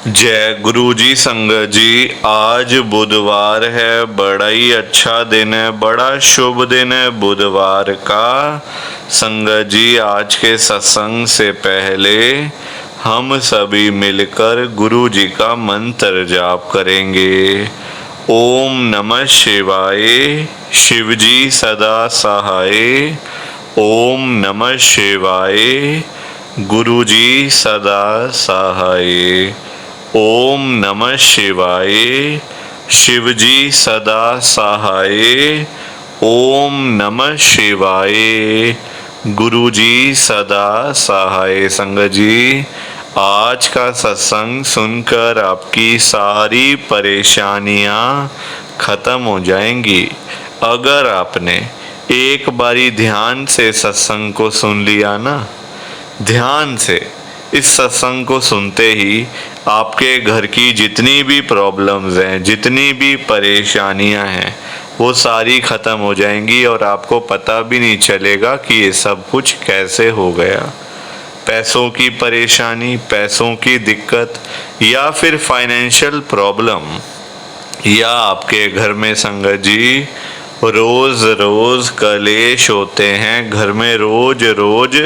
जय गुरु जी। संगत जी, आज बुधवार है, बड़ा ही अच्छा दिन है, बड़ा शुभ दिन है बुधवार का। संगत जी, आज के सत्संग से पहले हम सभी मिलकर गुरु जी का मंत्र जाप करेंगे। ओम नमः शिवाय, शिव जी सदा सहाय। ओम नमः शिवाय, गुरु जी सदा सहाय। ओम नमः शिवाय, शिव जी सदा सहाय। ओम नमः शिवाय, गुरु जी सदा सहाय। संगत जी, आज का सत्संग सुनकर आपकी सारी परेशानियां खत्म हो जाएंगी। अगर आपने एक बारी ध्यान से सत्संग को सुन लिया ना, ध्यान से इस सत्संग को सुनते ही आपके घर की जितनी भी प्रॉब्लम्स हैं, जितनी भी परेशानियां हैं, वो सारी ख़त्म हो जाएंगी और आपको पता भी नहीं चलेगा कि ये सब कुछ कैसे हो गया। पैसों की परेशानी, पैसों की दिक्कत या फिर फाइनेंशियल प्रॉब्लम, या आपके घर में संगत जी रोज रोज कलेश होते हैं, घर में रोज रोज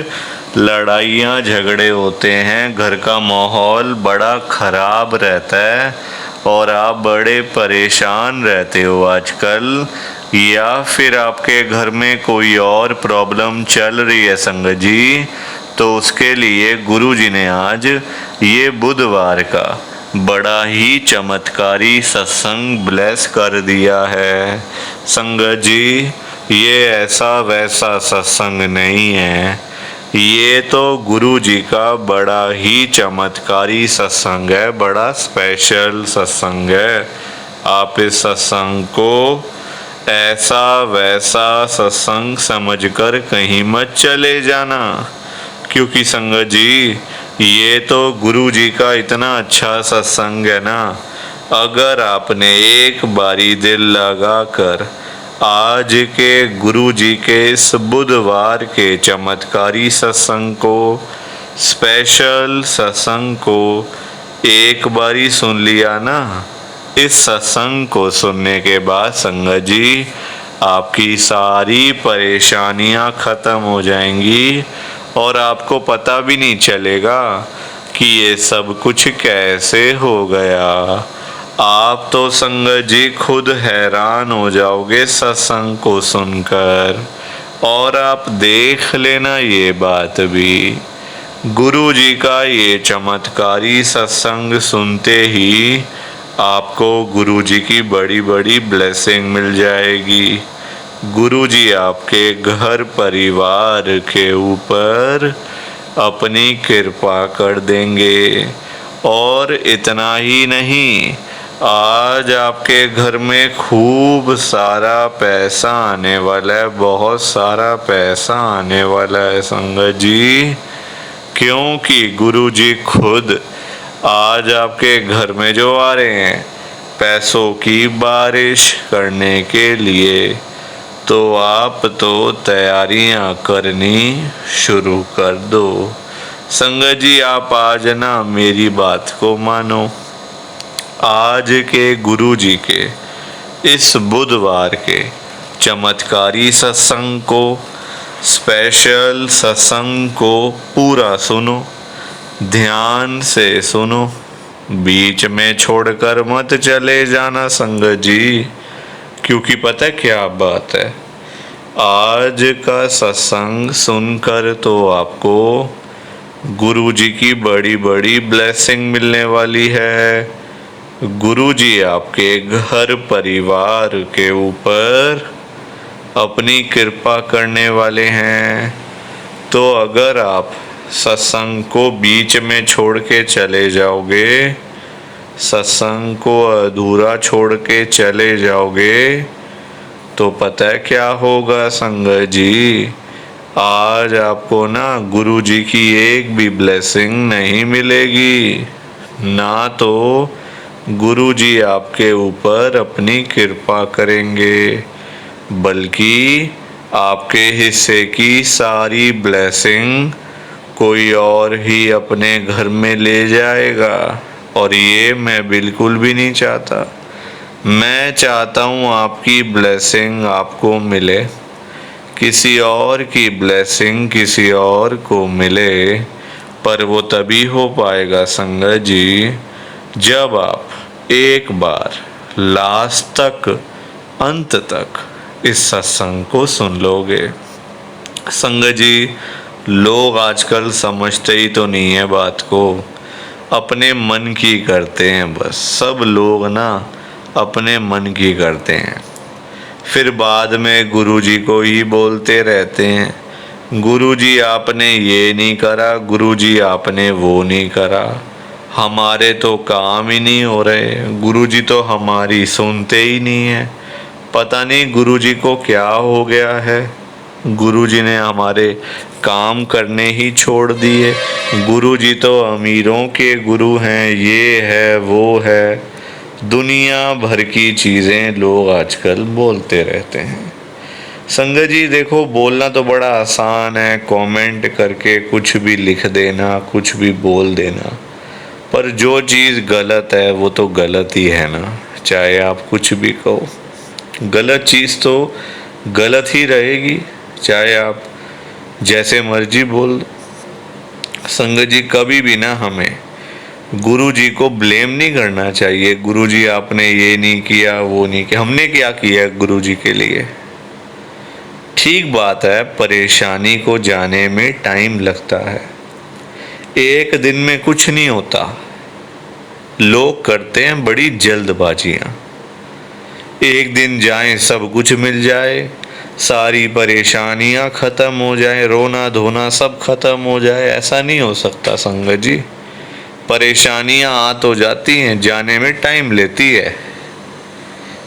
लड़ाइयाँ झगड़े होते हैं, घर का माहौल बड़ा खराब रहता है और आप बड़े परेशान रहते हो आजकल, या फिर आपके घर में कोई और प्रॉब्लम चल रही है संगत जी, तो उसके लिए गुरु जी ने आज ये बुधवार का बड़ा ही चमत्कारी सत्संग ब्लेस कर दिया है। संगत जी, ये ऐसा वैसा सत्संग नहीं है, ये तो गुरु जी का बड़ा ही चमत्कारी सत्संग है, बड़ा स्पेशल सत्संग है। आप इस सत्संग को ऐसा वैसा सत्संग समझकर कहीं मत चले जाना, क्योंकि संगत जी ये तो गुरु जी का इतना अच्छा सत्संग है ना। अगर आपने एक बारी दिल लगाकर आज के गुरु जी के इस बुधवार के चमत्कारी सत्संग को, स्पेशल सत्संग को एक बारी सुन लिया ना, इस सत्संग को सुनने के बाद संगत जी आपकी सारी परेशानियां खत्म हो जाएंगी और आपको पता भी नहीं चलेगा कि ये सब कुछ कैसे हो गया। आप तो संगत जी खुद हैरान हो जाओगे सत्संग को सुनकर। और आप देख लेना ये बात भी, गुरु जी का ये चमत्कारी सत्संग सुनते ही आपको गुरु जी की बड़ी बड़ी ब्लेसिंग मिल जाएगी। गुरु जी आपके घर परिवार के ऊपर अपनी कृपा कर देंगे। और इतना ही नहीं, आज आपके घर में खूब सारा पैसा आने वाला है, बहुत सारा पैसा आने वाला है संगत जी, क्योंकि गुरु जी खुद आज आपके घर में जो आ रहे हैं पैसों की बारिश करने के लिए, तो आप तो तैयारियां करनी शुरू कर दो। संगत जी, आप आज ना मेरी बात को मानो। आज के गुरु जी के इस बुधवार के चमत्कारी सत्संग को, स्पेशल सत्संग को पूरा सुनो, ध्यान से सुनो, बीच में छोड़कर मत चले जाना संगत जी, क्योंकि पता क्या बात है, आज का सत्संग सुनकर तो आपको गुरु जी की बड़ी बड़ी ब्लेसिंग मिलने वाली है। गुरु जी आपके घर परिवार के ऊपर अपनी कृपा करने वाले हैं। तो अगर आप सत्संग को बीच में छोड़ के चले जाओगे, सत्संग को अधूरा छोड़ के चले जाओगे, तो पता है क्या होगा संगत जी, आज आपको ना गुरु जी की एक भी ब्लेसिंग नहीं मिलेगी, ना तो गुरु जी आपके ऊपर अपनी कृपा करेंगे, बल्कि आपके हिस्से की सारी ब्लेसिंग कोई और ही अपने घर में ले जाएगा। और ये मैं बिल्कुल भी नहीं चाहता। मैं चाहता हूँ आपकी ब्लेसिंग आपको मिले, किसी और की ब्लेसिंग किसी और को मिले, पर वो तभी हो पाएगा संगत जी जब आप एक बार लास्ट तक, अंत तक इस सत्संग को सुन लोगे। संगत जी, लोग आजकल समझते ही तो नहीं है बात को, अपने मन की करते हैं बस। सब लोग ना अपने मन की करते हैं, फिर बाद में गुरुजी को ही बोलते रहते हैं, गुरुजी आपने ये नहीं करा, गुरुजी आपने वो नहीं करा, हमारे तो काम ही नहीं हो रहे, गुरुजी तो हमारी सुनते ही नहीं है। पता नहीं गुरुजी को क्या हो गया है, गुरुजी ने हमारे काम करने ही छोड़ दिए। गुरुजी तो अमीरों के गुरु हैं, ये है वो है, दुनिया भर की चीज़ें लोग आजकल बोलते रहते हैं। संगत जी देखो, बोलना तो बड़ा आसान है, कमेंट करके कुछ भी लिख देना, कुछ भी बोल देना, पर जो चीज़ गलत है वो तो गलत ही है ना। चाहे आप कुछ भी कहो, गलत चीज़ तो गलत ही रहेगी, चाहे आप जैसे मर्जी बोल दो। संगत जी कभी भी ना हमें गुरु जी को ब्लेम नहीं करना चाहिए, गुरु जी आपने ये नहीं किया वो नहीं किया। हमने क्या किया गुरु जी के लिए? ठीक बात है, परेशानी को जाने में टाइम लगता है, एक दिन में कुछ नहीं होता। लोग करते हैं बड़ी जल्दबाजियां, एक दिन जाए सब कुछ मिल जाए, सारी परेशानियां खत्म हो जाए, रोना धोना सब खत्म हो जाए। ऐसा नहीं हो सकता संगत जी। परेशानियां आ तो जाती हैं, जाने में टाइम लेती है।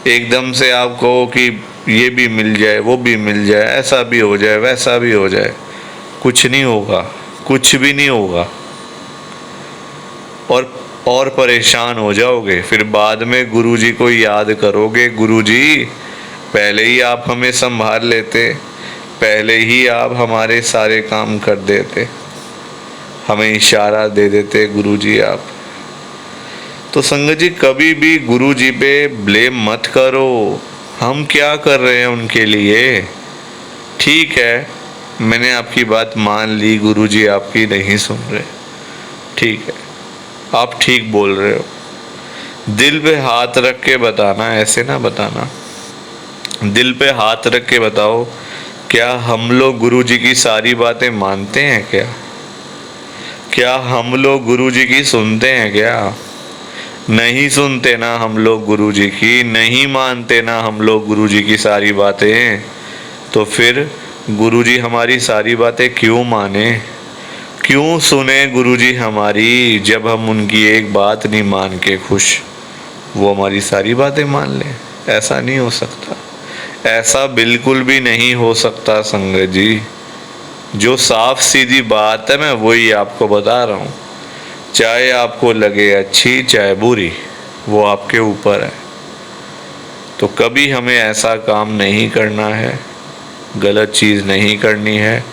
एकदम से आप कहो कि ये भी मिल जाए वो भी मिल जाए, ऐसा भी हो जाए वैसा भी हो जाए, कुछ नहीं होगा, कुछ भी नहीं होगा। और परेशान हो जाओगे, फिर बाद में गुरुजी को याद करोगे, गुरुजी पहले ही आप हमें संभाल लेते, पहले ही आप हमारे सारे काम कर देते, हमें इशारा दे देते गुरुजी आप। तो संगत जी कभी भी गुरुजी पे ब्लेम मत करो, हम क्या कर रहे हैं उनके लिए। ठीक है, मैंने आपकी बात मान ली, गुरुजी आपकी नहीं सुन रहे, ठीक है, आप ठीक बोल रहे हो। दिल पे हाथ रख के बताना, ऐसे ना बताना, दिल पे हाथ रख के बताओ, क्या हम लोग गुरुजी की सारी बातें मानते हैं क्या? क्या हम लोग गुरुजी की सुनते हैं क्या? नहीं सुनते ना हम लोग गुरुजी की, नहीं मानते ना हम लोग गुरुजी की सारी बातें, तो फिर गुरुजी हमारी सारी बातें क्यों माने, क्यों सुने गुरुजी हमारी, जब हम उनकी एक बात नहीं मान के खुश, वो हमारी सारी बातें मान लें। ऐसा नहीं हो सकता, ऐसा बिल्कुल भी नहीं हो सकता संगत जी। जो साफ सीधी बात है मैं वही आपको बता रहा हूँ, चाहे आपको लगे अच्छी चाहे बुरी, वो आपके ऊपर है। तो कभी हमें ऐसा काम नहीं करना है, गलत चीज़ नहीं करनी है।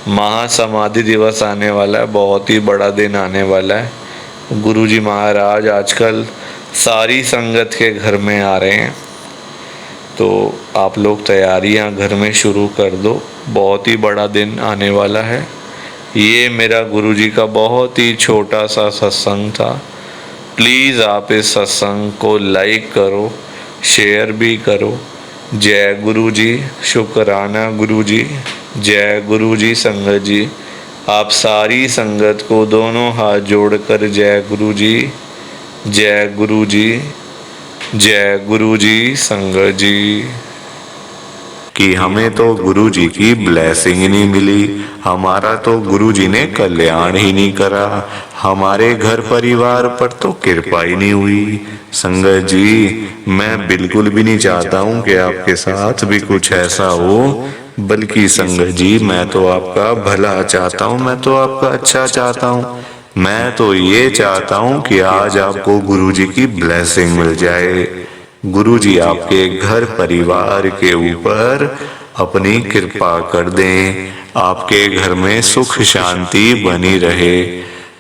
महासमाधि दिवस आने वाला है, बहुत ही बड़ा दिन आने वाला है। गुरुजी महाराज आजकल सारी संगत के घर में आ रहे हैं, तो आप लोग तैयारियां घर में शुरू कर दो, बहुत ही बड़ा दिन आने वाला है। ये मेरा गुरुजी का बहुत ही छोटा सा सत्संग था। प्लीज़ आप इस सत्संग को लाइक करो, शेयर भी करो। जय गुरु जी, शुक्राना गुरु जी, जय गुरु जी। संगत जी आप सारी संगत को दोनों हाथ जोड़कर जय गुरु जी, जय गुरु जी, जय गुरु जी। संगत जी कि हमें तो गुरु जी की ब्लेसिंग नहीं मिली, हमारा तो गुरु जी ने कल्याण ही नहीं करा, हमारे घर परिवार पर तो कृपा ही नहीं हुई। संगत जी मैं बिल्कुल भी नहीं चाहता हूँ कि आपके साथ भी कुछ ऐसा हो, बल्कि संगत जी मैं तो आपका भला चाहता हूँ, मैं तो आपका अच्छा चाहता हूँ। मैं तो ये चाहता हूँ कि आज आपको गुरु जी की ब्लेसिंग मिल जाए, गुरुजी आपके घर परिवार के ऊपर अपनी कृपा कर दें, आपके घर में सुख शांति बनी रहे।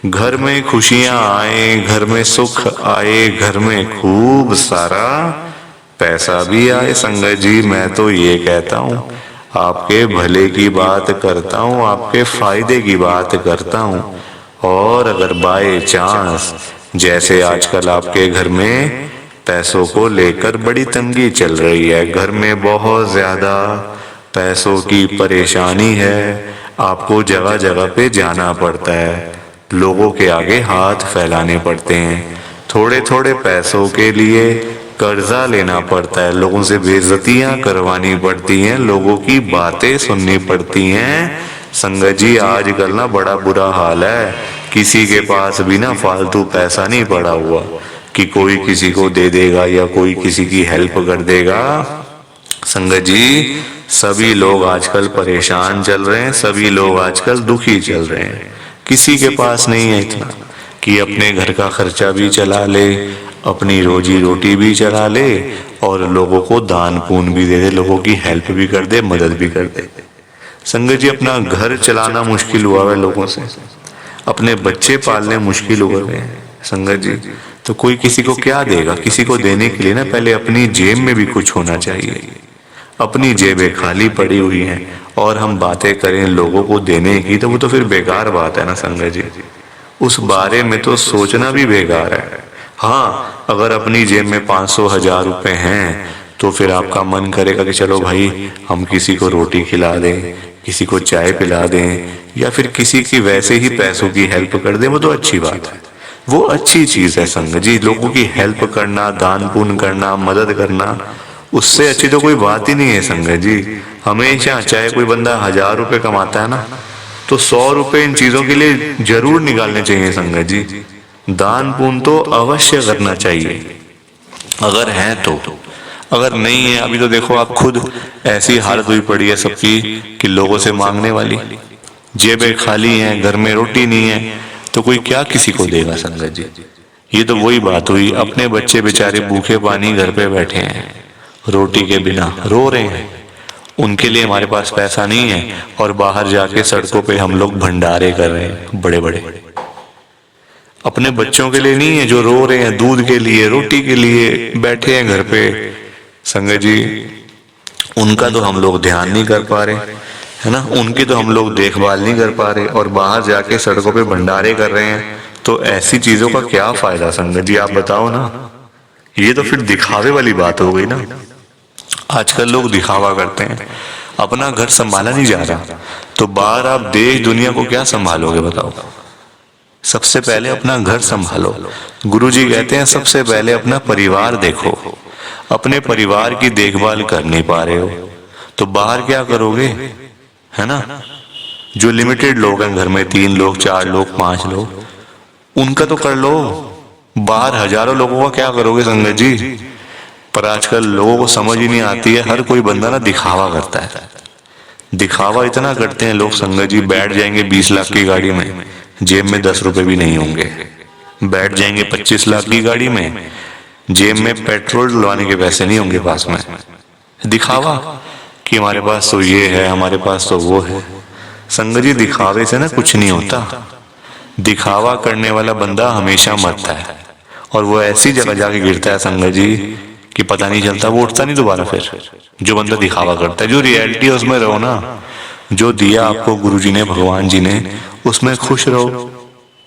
घर में खुशियां आए, घर में सुख आए, घर में खूब सारा पैसा भी आए। संगत जी मैं तो ये कहता हूँ, आपके भले की बात करता हूँ, आपके फायदे की बात करता हूँ। और अगर बाय चांस जैसे आजकल आपके घर में पैसों को लेकर बड़ी तंगी चल रही है, घर में बहुत ज्यादा पैसों की परेशानी है, आपको जगह जगह पे जाना पड़ता है, लोगों के आगे हाथ फैलाने पड़ते हैं, थोड़े थोड़े पैसों के लिए कर्जा लेना पड़ता है, लोगों से बेइज्जतियां करवानी पड़ती हैं, लोगों की बातें सुननी पड़ती हैं। संगत जी आजकल ना बड़ा बुरा हाल है, किसी के पास भी ना फालतू पैसा नहीं पड़ा हुआ कि कोई किसी को दे देगा या कोई किसी की हेल्प कर देगा। संगत जी सभी लोग आजकल परेशान चल रहे हैं, सभी लोग आजकल दुखी चल रहे हैं। किसी के पास नहीं है इतना कि अपने घर का खर्चा भी चला ले, अपनी रोजी रोटी भी चला ले और लोगों को दान पुण्य भी दे दे, लोगों की हेल्प भी कर दे, मदद भी कर दे। संगत जी अपना घर चलाना मुश्किल हुआ है लोगों से, अपने बच्चे पालने मुश्किल हुए हैं। संगत जी तो कोई किसी को क्या देगा? किसी को देने के लिए ना पहले अपनी जेब में भी कुछ होना चाहिए। अपनी जेबें खाली पड़ी हुई हैं और हम बातें करें लोगों को देने की, तो वो तो फिर बेकार बात है ना संगत जी, उस बारे में तो सोचना भी बेकार है। हाँ अगर अपनी जेब में 500-1000 रुपए हैं तो फिर आपका मन करेगा कि चलो भाई हम किसी को रोटी खिला दें, किसी को चाय पिला दें या फिर किसी की वैसे ही पैसों की हेल्प कर दें, वो तो अच्छी बात है, वो अच्छी चीज है संगत जी। लोगों की हेल्प करना, दान पुण्य करना, मदद करना, उससे अच्छी तो कोई बात ही नहीं है संगत जी। हमेशा चाहे कोई बंदा 1000 रुपए कमाता है ना तो 100 रुपए इन चीजों के लिए जरूर निकालने चाहिए संगत जी। दान पुण्य तो अवश्य करना चाहिए अगर है तो। अगर नहीं है, अभी तो देखो आप खुद ऐसी हालत हुई पड़ी है सबकी कि लोगों से मांगने वाली, जेबें खाली हैं, घर में रोटी नहीं है, तो कोई क्या किसी को देगा संगत जी। ये तो वही बात हुई, अपने बच्चे बेचारे भूखे पानी घर पे बैठे हैं, रोटी के बिना रो रहे हैं, उनके लिए हमारे पास पैसा नहीं है और बाहर जाके सड़कों पे हम लोग भंडारे कर रहे हैं बड़े बड़े। अपने बच्चों के लिए नहीं है जो रो रहे हैं, दूध के लिए, रोटी के लिए बैठे हैं घर पे। संगत जी उनका तो हम लोग ध्यान नहीं कर पा रहे, है ना, उनकी तो हम लोग देखभाल नहीं कर पा रहे और बाहर जाके सड़कों पे भंडारे कर रहे हैं, तो ऐसी चीजों का क्या फायदा संगत जी, आप बताओ ना। ये तो फिर दिखावे वाली बात हो गई ना। आजकल लोग दिखावा करते हैं, अपना घर संभाला नहीं जा रहा तो बाहर आप देश दुनिया को क्या संभालोगे बताओ। सबसे पहले अपना घर संभालो। गुरुजी कहते हैं सबसे पहले अपना परिवार देखो। अपने परिवार की देखभाल कर नहीं पा रहे हो तो बाहर क्या करोगे, है ना। जो लिमिटेड लोग हैं घर में, 3 लोग, 4 लोग, 5 लोग, उनका तो कर लो, बाहर हजारों लोगों का क्या करोगे संगत जी। पर आजकल लोगों को समझ ही नहीं आती है, हर कोई बंदा ना दिखावा करता है। दिखावा इतना करते हैं लोग संगत जी, बैठ जाएंगे 20 लाख की गाड़ी में, जेब में 10 रुपए भी नहीं होंगे। बैठ जाएंगे 25 लाख की गाड़ी में, जेब में पेट्रोल डलवाने के पैसे नहीं होंगे पास में। दिखावा कि हमारे पास तो ये है, हमारे पास तो वो है। संगत जी दिखावे से ना कुछ नहीं होता। दिखावा करने वाला बंदा हमेशा मरता है और वो ऐसी जगह जाके गिरता है संगत जी कि पता नहीं चलता, वो उठता नहीं दोबारा फिर। जो बंदा दिखावा करता है, जो रियलिटी है उसमें रहो ना, जो दिया आपको गुरुजी ने, भगवान जी ने, उसमें खुश रहो,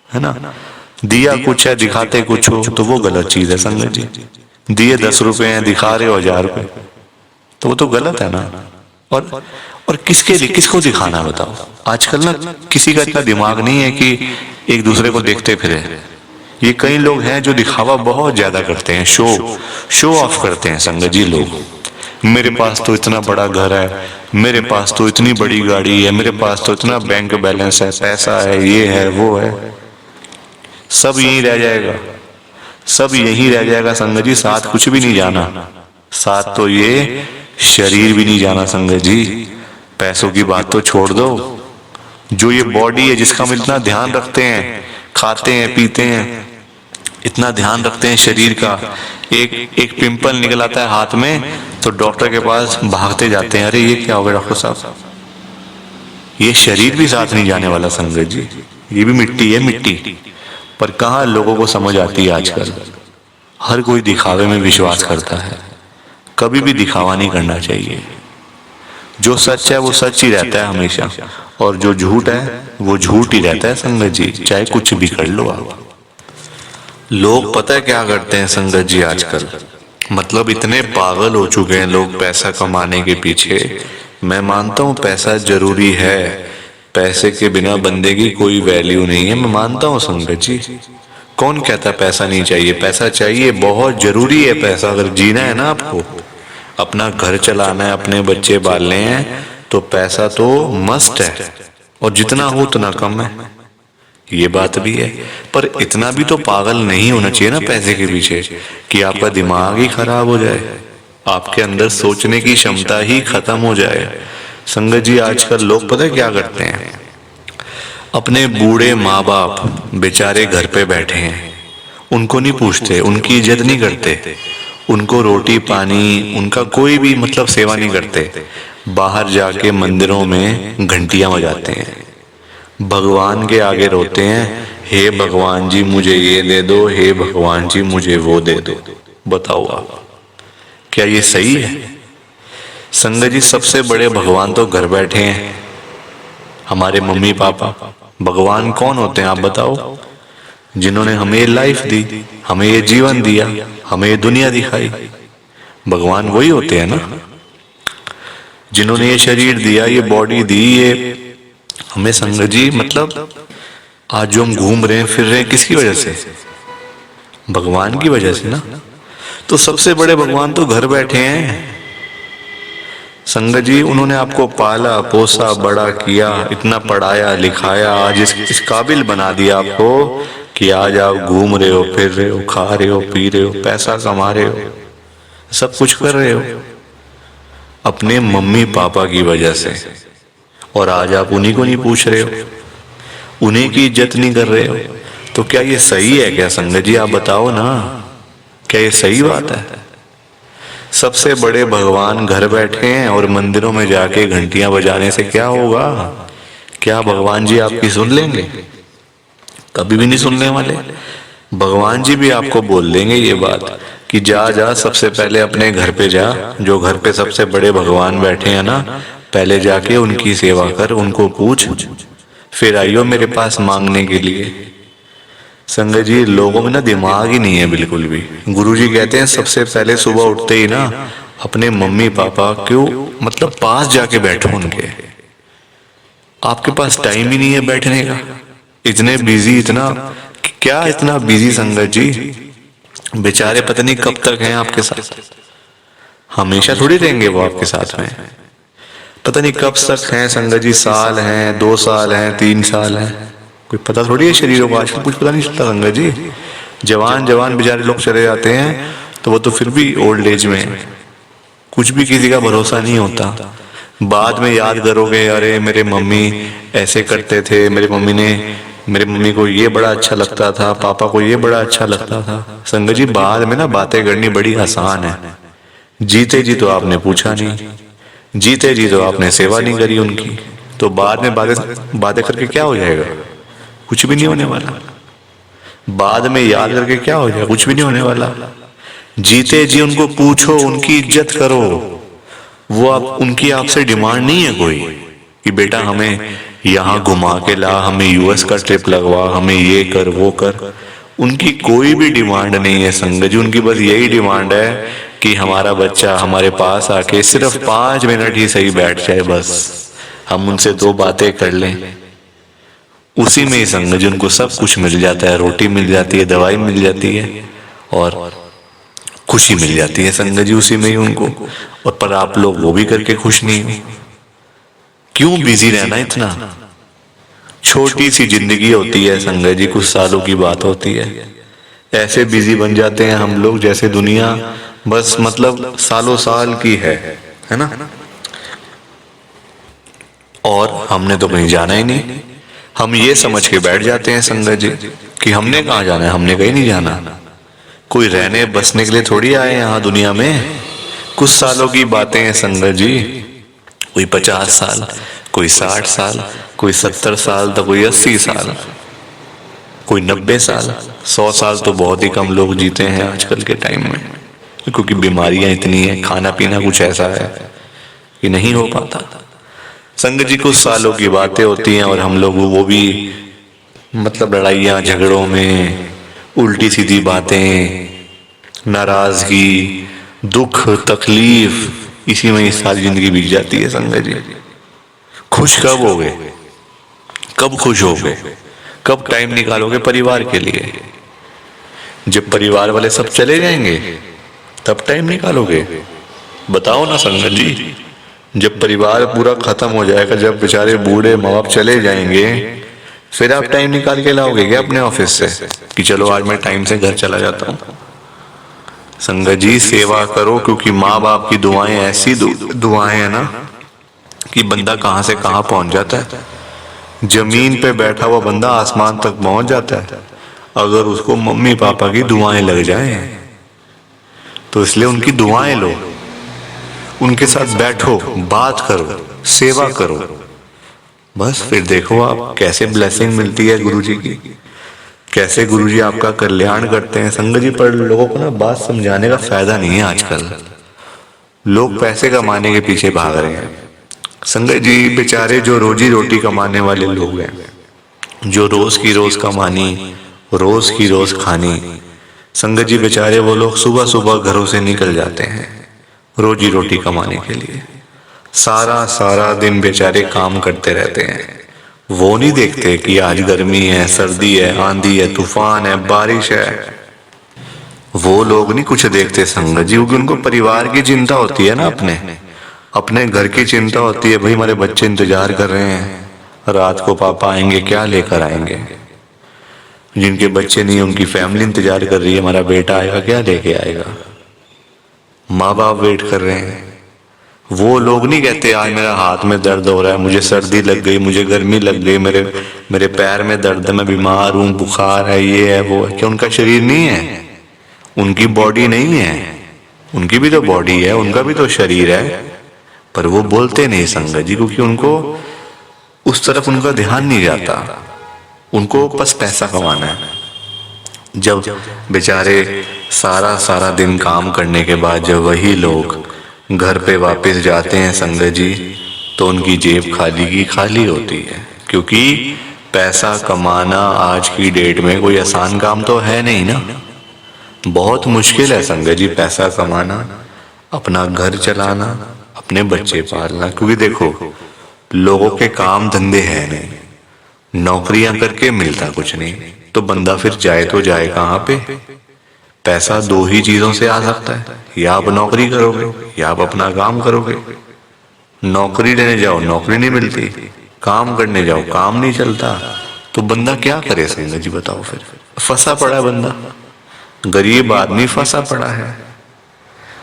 है ना। दिया कुछ है, दिखाते कुछ हो तो वो गलत चीज है संगत जी। दिए 10 रुपए हैं, दिखा रहे हो 1000 रुपए, तो वो तो गलत है ना। और किसके लिए, किसको दिखाना बताओ। आजकल ना किसी का इतना दिमाग नहीं है कि एक दूसरे को देखते फिरे। ये कई लोग हैं जो दिखावा बहुत ज्यादा करते हैं, शो ऑफ करते हैं संगत जी लोग। मेरे पास तो इतना बड़ा घर है, मेरे पास तो इतनी बड़ी गाड़ी है, मेरे पास तो इतना बैंक बैलेंस है, पैसा है, ये है वो है। सब यहीं रह जाएगा, सब यहीं रह जाएगा संगत जी, साथ कुछ भी नहीं जाना। साथ तो ये शरीर भी नहीं जाना संगत जी। पैसों की बात तो छोड़ दो, जो ये बॉडी है जिसका हम इतना ध्यान रखते हैं, खाते हैं पीते हैं, इतना ध्यान रखते हैं शरीर का, एक पिंपल निकल आता है हाथ में तो डॉक्टर के पास भागते जाते हैं, अरे ये क्या हो गया डॉक्टर साहब। ये शरीर भी साथ नहीं जाने वाला संगत जी। ये भी मिट्टी है, मिट्टी। पर कहाँ लोगों को समझ आती है आजकल। हर कोई दिखावे में विश्वास करता है, कभी भी दिखावा नहीं करना चाहिए। जो सच है वो सच ही रहता है हमेशा, और जो झूठ है वो झूठ ही रहता है संगत जी, चाहे कुछ भी कर लो आप। लोग पता है क्या करते हैं संगत जी आजकल, मतलब इतने पागल हो चुके हैं लोग पैसा कमाने के पीछे। मैं मानता हूँ पैसा जरूरी है, पैसे के बिना बंदे की कोई वैल्यू नहीं है, मैं मानता हूँ संगत जी। कौन कहता पैसा नहीं चाहिए? पैसा चाहिए, बहुत जरूरी है पैसा। अगर जीना है ना आपको, अपना घर चलाना है, अपने बच्चे पालने हैं, तो पैसा तो मस्ट है, और जितना हो उतना कम है, ये बात भी है। पर इतना भी तो पागल नहीं होना चाहिए ना पैसे के पीछे कि आपका दिमाग ही खराब हो जाए, आपके अंदर सोचने की क्षमता ही खत्म हो जाए। संगत जी आजकल लोग पता है क्या करते हैं, अपने बूढ़े माँ बाप बेचारे घर पे बैठे हैं, उनको नहीं पूछते, उनकी इज्जत नहीं करते, उनको रोटी पानी उनका कोई भी मतलब सेवा नहीं करते। बाहर जाके मंदिरों में घंटियां बजाते हैं, भगवान के आगे रोते हैं, हे भगवान जी मुझे ये दे दो, हे भगवान जी मुझे वो दे दो। बताओ आप, क्या ये सही है? संगत जी सबसे बड़े भगवान तो घर बैठे हैं, हमारे मम्मी पापा। भगवान कौन होते हैं आप बताओ? जिन्होंने हमें ये लाइफ दी, हमें ये जीवन दिया, हमें ये दुनिया दिखाई, भगवान वही होते हैं ना। जिन्होंने ये शरीर दिया, ये बॉडी दी, ये हमें संगत जी मतलब आज जो हम घूम रहे हैं फिर रहे हैं किसकी वजह से? भगवान की वजह से ना। तो सबसे बड़े भगवान तो घर बैठे हैं संगत जी। उन्होंने आपको पाला पोसा बड़ा किया, इतना पढ़ाया लिखाया, आज इस काबिल बना दिया आपको कि आज आप घूम रहे हो, फिर रहे हो, खा रहे हो, पी रहे हो, पैसा कमा रहे हो, सब कुछ कर रहे हो अपने मम्मी पापा की वजह से। और आज आप उन्हीं को नहीं पूछ रहे हो, उन्हीं की इज्जत नहीं कर रहे हो। तो क्या ये सही है क्या संगत जी? आप बताओ ना, क्या ये सही बात है? सबसे बड़े भगवान घर बैठे हैं और मंदिरों में जाके घंटियां बजाने से क्या होगा? क्या भगवान जी आपकी सुन लेंगे? कभी भी नहीं सुनने वाले। भगवान जी भी आपको बोल देंगे ये बात कि जा जा सबसे पहले अपने घर पे जा, जो घर पे सबसे बड़े भगवान बैठे हैं ना, पहले जाके उनकी सेवा कर, उनको पूछ, फिर आइयो मेरे पास मांगने के लिए। संगत जी लोगों में ना दिमाग ही नहीं है बिल्कुल भी। गुरुजी कहते हैं सबसे पहले सुबह उठते ही ना अपने मम्मी पापा क्यों मतलब पास जाके बैठो उनके। आपके पास टाइम ही नहीं है बैठने का, इतने बिजी, इतना क्या इतना बिजी संगत जी। बेचारे पता नहीं कब तक हैं आपके साथ, हमेशा थोड़ी रहेंगे वो आपके साथ में। पता नहीं कब तक हैं संगत जी, साल हैं, 2 साल हैं, 3 साल हैं, कोई पता थोड़ी है शरीरों को। आजकल कुछ पता नहीं चलता संगत जी। जवान जवान बेचारे लोग चले जाते हैं तो वो तो फिर भी ओल्ड एज में, कुछ भी किसी का भरोसा नहीं होता। बाद में याद करोगे, अरे मेरे मम्मी ऐसे करते थे, मेरे मम्मी को ये बड़ा अच्छा लगता था, पापा को ये बड़ा अच्छा लगता था। संगत जी बाद में ना बातें करनी बड़ी आसान है, जीते जी तो आपने पूछा नहीं, जीते जी तो आपने सेवा नहीं करी उनकी, तो बाद में बातें करके क्या हो जाएगा? कुछ भी नहीं होने वाला। बाद में याद करके क्या हो जाएगा? कुछ भी नहीं होने वाला। जीते जी उनको पूछो, उनकी इज्जत करो। वो आप उनकी आपसे डिमांड नहीं है कोई कि बेटा हमें यहाँ घुमा के ला, हमें यूएस का ट्रिप लगवा, हमें ये कर वो कर। उनकी कोई भी डिमांड नहीं है संगत जी। उनकी बस यही डिमांड है कि हमारा बच्चा हमारे पास आके सिर्फ 5 मिनट ही सही बैठ जाए, बस हम उनसे 2 बातें कर लें। उसी में ही संगत जी उनको सब कुछ मिल जाता है, रोटी मिल जाती है, दवाई मिल जाती है और खुशी मिल जाती है संगत जी उसी में ही उनको। और पर आप लोग वो भी करके खुश नहीं हो। क्यों बिजी रहना इतना? छोटी सी जिंदगी होती है संगत जी, कुछ सालों की बात होती है। ऐसे बिजी बन जाते हैं हम लोग जैसे दुनिया बस मतलब सालों साल की है ना। और हमने तो कहीं जाना ही नहीं। हम ये समझ के बैठ जाते हैं संगत जी कि हमने कहाँ जाना है, हमने कहीं नहीं जाना। कोई रहने बसने के लिए थोड़ी आए यहाँ दुनिया में। कुछ सालों की बातें हैं संगत जी, कोई 50 साल, कोई 60 साल, कोई 70 साल, तो कोई 80 साल। कोई 90 साल, 100 साल तो बहुत ही कम लोग जीते हैं आजकल के टाइम में, क्योंकि बीमारियां इतनी हैं, खाना पीना कुछ ऐसा है कि नहीं हो पाता। संगत जी कुछ सालों की बातें होती हैं और हम लोग वो भी मतलब लड़ाइयाँ झगड़ों में, उल्टी सीधी बातें, नाराजगी, दुख, तकलीफ, इसी में सारी जिंदगी बीत जाती है। संगत जी खुश कब होगे, कब खुश होगे, कब टाइम निकालोगे परिवार के लिए? जब परिवार वाले सब चले जाएंगे तब टाइम निकालोगे? बताओ ना संगत जी। जब परिवार पूरा खत्म हो जाएगा, जब बेचारे बूढ़े माँ बाप चले जाएंगे, फिर आप टाइम निकाल के लाओगे क्या अपने ऑफिस से कि चलो आज मैं टाइम से घर चला जाता हूँ? संगत जी सेवा करो, क्योंकि माँ बाप की दुआएं ऐसी दुआएं है ना कि बंदा कहाँ से कहाँ पहुंच जाता है। जमीन पे बैठा हुआ बंदा आसमान तक पहुंच जाता है अगर उसको मम्मी पापा की दुआएं लग जाएं। तो इसलिए उनकी दुआएं लो, उनके साथ बैठो, बात करो, सेवा करो, बस फिर देखो आप कैसे ब्लेसिंग मिलती है गुरुजी की, कैसे गुरुजी आपका कल्याण करते हैं। संगत जी पर लोगों को ना बात समझाने का फायदा नहीं है। आजकल लोग पैसे कमाने के पीछे भाग रहे हैं। संगत जी बेचारे जो रोजी रोटी कमाने वाले लोग हैं, जो रोज की रोज कमानी, रोज की रोज खानी, संगत जी बेचारे वो लोग सुबह सुबह घरों से निकल जाते हैं रोजी रोटी कमाने के लिए। सारा सारा दिन बेचारे काम करते रहते हैं। वो नहीं देखते कि आज गर्मी है, सर्दी है, आंधी है, तूफान है, बारिश है। वो लोग नहीं कुछ देखते संगत जी, क्योंकि उनको परिवार की चिंता होती है ना, अपने घर की चिंता होती है। भाई हमारे बच्चे इंतजार कर रहे हैं रात को पापा आएंगे, क्या लेकर आएंगे। जिनके बच्चे नहीं, उनकी फैमिली इंतजार कर रही है, हमारा बेटा आएगा, क्या लेके आएगा। माँ बाप वेट कर रहे हैं। वो लोग नहीं कहते आज मेरा हाथ में दर्द हो रहा है, मुझे सर्दी लग गई, मुझे गर्मी लग गई, मेरे पैर में दर्द है, मैं बीमार हूँ, बुखार है, ये है वो है। क्या उनका शरीर नहीं है? उनकी बॉडी नहीं है? उनकी भी तो बॉडी है, उनका भी तो शरीर है, पर वो बोलते नहीं संगत जी, क्योंकि उनको उस तरफ उनका ध्यान नहीं जाता। उनको बस पैसा कमाना है। जब बेचारे सारा सारा दिन काम करने के बाद जब वही लोग घर पे वापस जाते हैं संगत जी, तो उनकी जेब खाली की खाली होती है। क्योंकि पैसा कमाना आज की डेट में कोई आसान काम तो है नहीं ना, बहुत मुश्किल है संगत जी पैसा कमाना, अपना घर चलाना, अपने बच्चे पालना। क्योंकि देखो लोगों के काम धंधे हैं नहीं, नौकरियां करके मिलता कुछ नहीं, तो बंदा फिर जाए तो जाए कहाँ पे? पैसा दो ही चीजों से आ सकता है, या आप नौकरी करोगे या आप अपना काम करोगे। नौकरी लेने जाओ नौकरी नहीं मिलती, काम करने जाओ काम नहीं चलता, तो बंदा क्या करे संगत जी बताओ। फिर फंसा पड़ा है बंदा, गरीब आदमी फंसा पड़ा है।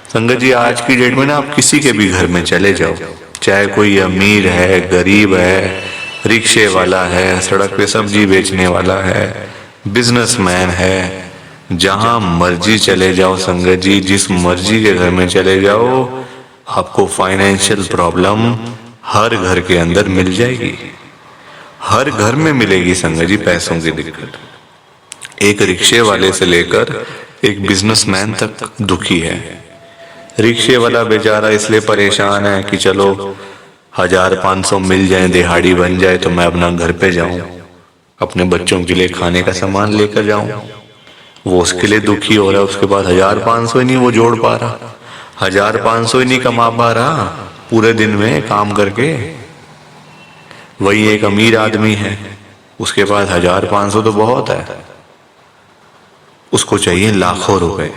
संगत जी आज की डेट में ना आप किसी के भी घर में चले जाओ, चाहे कोई अमीर है, गरीब है, रिक्शे वाला है, सड़क पे सब्जी बेचने वाला है, बिजनेसमैन है, जहां मर्जी चले जाओ संगत जी, जिस मर्जी के घर में चले जाओ, आपको फाइनेंशियल प्रॉब्लम हर घर के अंदर मिल जाएगी। हर घर में मिलेगी संगत जी पैसों की दिक्कत। एक रिक्शे वाले से लेकर एक बिजनेसमैन तक दुखी है। रिक्शे वाला बेचारा इसलिए परेशान है कि चलो 1500 मिल जाए, दिहाड़ी बन जाए, तो मैं अपना घर पे जाऊं, अपने बच्चों के लिए खाने का सामान लेकर जाऊं। वो उसके लिए दुखी हो रहा है। उसके बाद 1500 ही नहीं वो जोड़ पा रहा, 1500 ही नहीं कमा पा रहा पूरे दिन में काम करके। वही एक अमीर आदमी है, उसके पास 1500 तो बहुत है, उसको चाहिए लाखों रुपए,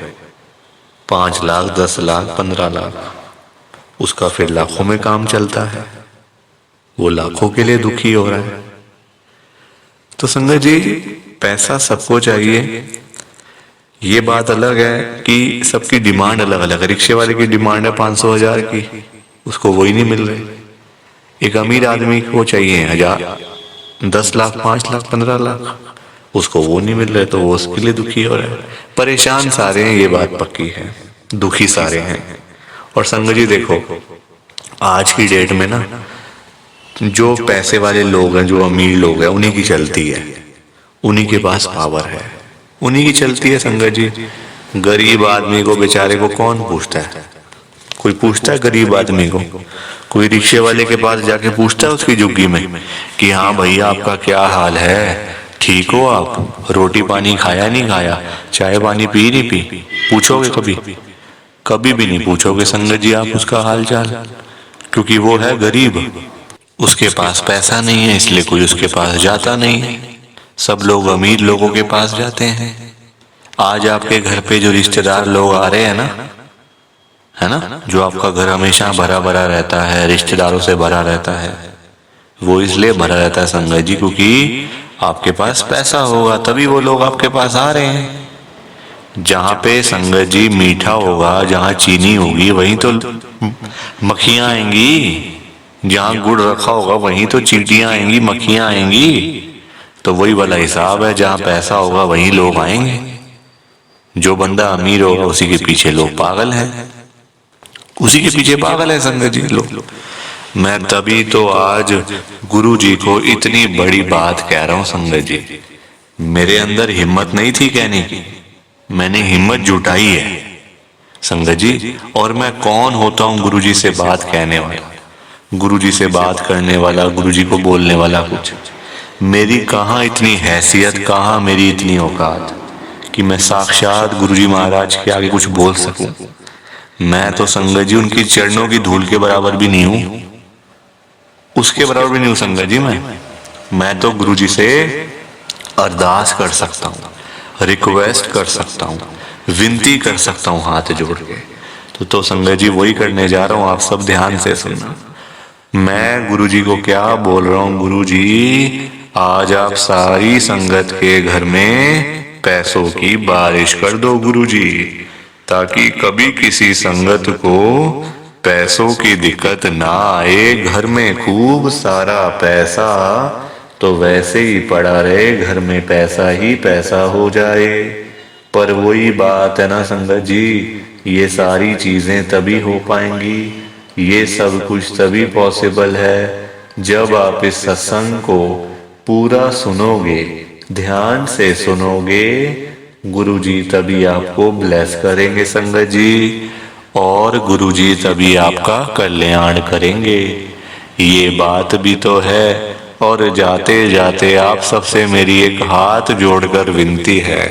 5 लाख, 10 लाख, 15 लाख, उसका फिर लाखों में काम चलता है, वो लाखों के लिए दुखी हो रहा है। तो संगत जी पैसा सबको चाहिए, ये बात अलग है कि सबकी डिमांड अलग अलग है। रिक्शे वाले की डिमांड है 500,000 की, उसको वही नहीं मिल रही। एक अमीर आदमी को चाहिए 10 लाख, 5 लाख, 15 लाख, उसको वो नहीं मिल रहे, तो वो उसके लिए दुखी हो रहा है। परेशान सारे हैं, ये बात पक्की है, दुखी सारे हैं। और संगत जी देखो आज की डेट में ना जो पैसे वाले लोग हैं, जो अमीर लोग हैं, उन्हीं की चलती है। उन्हीं के पास पावर है, उन्हीं की चलती है संगत जी। गरीब आदमी को बेचारे को कौन पूछता है? कोई पूछता है गरीब आदमी को? कोई रिक्शे वाले के पास जाके पूछता है उसकी झुग्गी में कि हाँ भैया आपका क्या हाल है, ठीक हो आप, रोटी पानी खाया नहीं खाया, चाय पानी पी नहीं पी? पूछोगे कभी? कभी भी नहीं पूछोगे संगत जी आप उसका हाल चाल, क्योंकि वो है गरीब, उसके पास पैसा नहीं है, इसलिए कोई उसके पास जाता नहीं है। सब लोग अमीर लोगों के पास जाते हैं। आज आपके घर पे जो रिश्तेदार लोग आ रहे हैं ना, है ना, जो आपका घर हमेशा भरा भरा रहता है, रिश्तेदारों से भरा रहता है, वो इसलिए भरा रहता है संगत जी क्योंकि आपके पास पैसा होगा, तभी वो लोग आपके पास आ रहे हैं। जहाँ पे संगत जी मीठा होगा, जहाँ चीनी होगी, वहीं तो मक्खियां आएंगी। जहाँ गुड़ रखा होगा वहीं तो चींटियां आएंगी, मक्खियां आएंगी। तो वही वाला हिसाब है, जहाँ पैसा होगा वहीं लोग आएंगे। जो बंदा अमीर होगा उसी के पीछे लोग पागल हैं, उसी के पीछे पागल है संगत जी लोग। मैं तभी तो आज गुरु जी को इतनी बड़ी बात कह रहा हूं संगत जी। मेरे अंदर हिम्मत नहीं थी कहने की, मैंने हिम्मत जुटाई है संगत जी। और मैं कौन होता हूं गुरु जी से बात कहने वाला, गुरु जी से बात करने वाला, गुरु जी को बोलने वाला? कुछ मेरी कहाँ इतनी हैसियत, कहाँ मेरी इतनी औकात कि मैं साक्षात गुरु जी महाराज के आगे कुछ बोल सकूं। मैं तो संगत जी उनकी चरणों की धूल के बराबर भी नहीं हूं, उसके बराबर भी नहीं हूं संगत जी। मैं तो गुरु जी से अरदास कर सकता हूँ, रिक्वेस्ट कर सकता हूँ, विनती कर सकता हूँ हाथ जोड़ के। तो संगत जी वही करने जा रहा हूँ, आप सब ध्यान से सुनना। मैं गुरु जी को क्या बोल रहा हूँ, गुरु जी आज आप सारी संगत के घर में पैसों की बारिश कर दो गुरु जी, ताकि कभी किसी संगत को पैसों की दिक्कत ना आए। घर में खूब सारा पैसा तो वैसे ही पड़ा रहे, घर में पैसा ही पैसा हो जाए। पर वही बात है ना संगत जी, ये सारी चीजें तभी हो पाएंगी, ये सब कुछ तभी पॉसिबल है जब आप इस सत्संग को पूरा सुनोगे, ध्यान से सुनोगे। गुरु जी तभी आपको ब्लेस करेंगे संगत जी, और गुरु जी तभी आपका कल्याण करेंगे। ये बात भी तो है। और जाते जाते आप सबसे मेरी एक हाथ जोड़कर विनती है,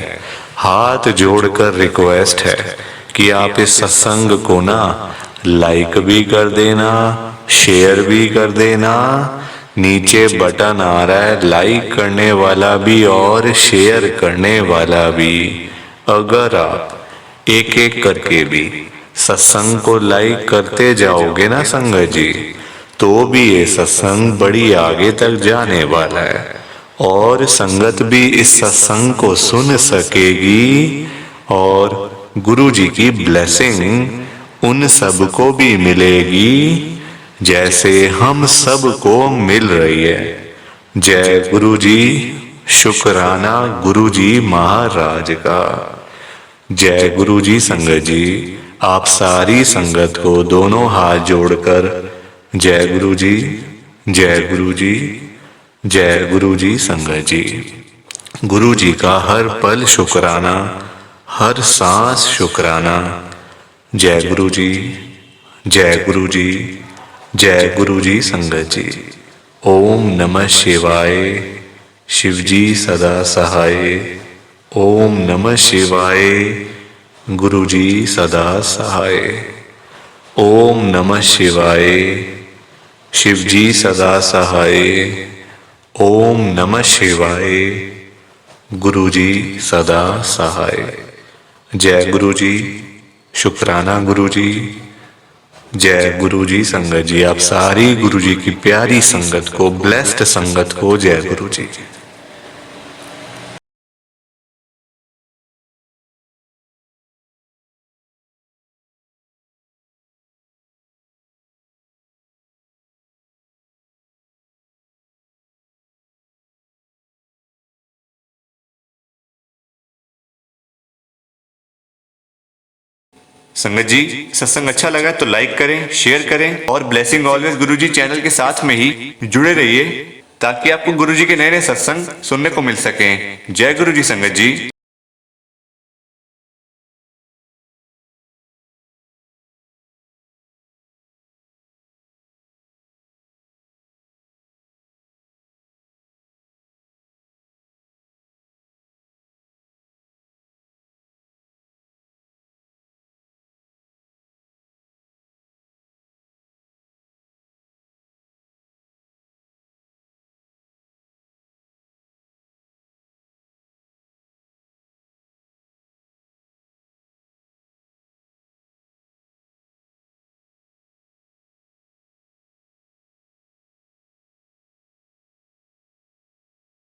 हाथ जोड़कर रिक्वेस्ट है कि आप इस सत्संग को ना लाइक भी कर देना, शेयर भी कर देना। नीचे बटन आ रहा है लाइक करने वाला भी और शेयर करने वाला भी। अगर आप एक एक करके भी सत्संग को लाइक करते जाओगे ना संगत जी, तो भी ये सत्संग बड़ी आगे तक जाने वाला है, और संगत भी इस सत्संग को सुन सकेगी, और गुरु जी की ब्लेसिंग उन सब को भी मिलेगी जैसे हम सब को मिल रही है। जय गुरु जी, शुक्राना गुरु जी महाराज का। जय गुरु जी संगत जी। आप सारी संगत को दोनों हाथ जोड़कर जय गुरु जी, जय गुरु जी, जय गुरु जी संगत जी। गुरु जी का हर पल शुक्राना, हर सांस शुक्राना। जय गुरु जी, जय गुरु जी, जय गुरु जी संगत जी। ओम नमः शिवाय। शिव जी सदा सहाय। ओम नमः शिवाय। गुरु जी सदा सहाय। ओम नमः शिवाय। शिव जी सदा सहाय। ओम नमः शिवाय। गुरु जी सदा सहाय। जय गुरु जी, शुक्राना गुरु जी। जय गुरु जी संगत जी। आप सारी गुरु जी की प्यारी संगत को, ब्लेस्ड संगत को जय गुरु जी। संगत जी, सत्संग अच्छा लगा तो लाइक करें, शेयर करें और ब्लेसिंग ऑलवेज गुरुजी चैनल के साथ में ही जुड़े रहिए, ताकि आपको गुरु जी के नए नए सत्संग सुनने को मिल सके। जय गुरु जी संगत जी।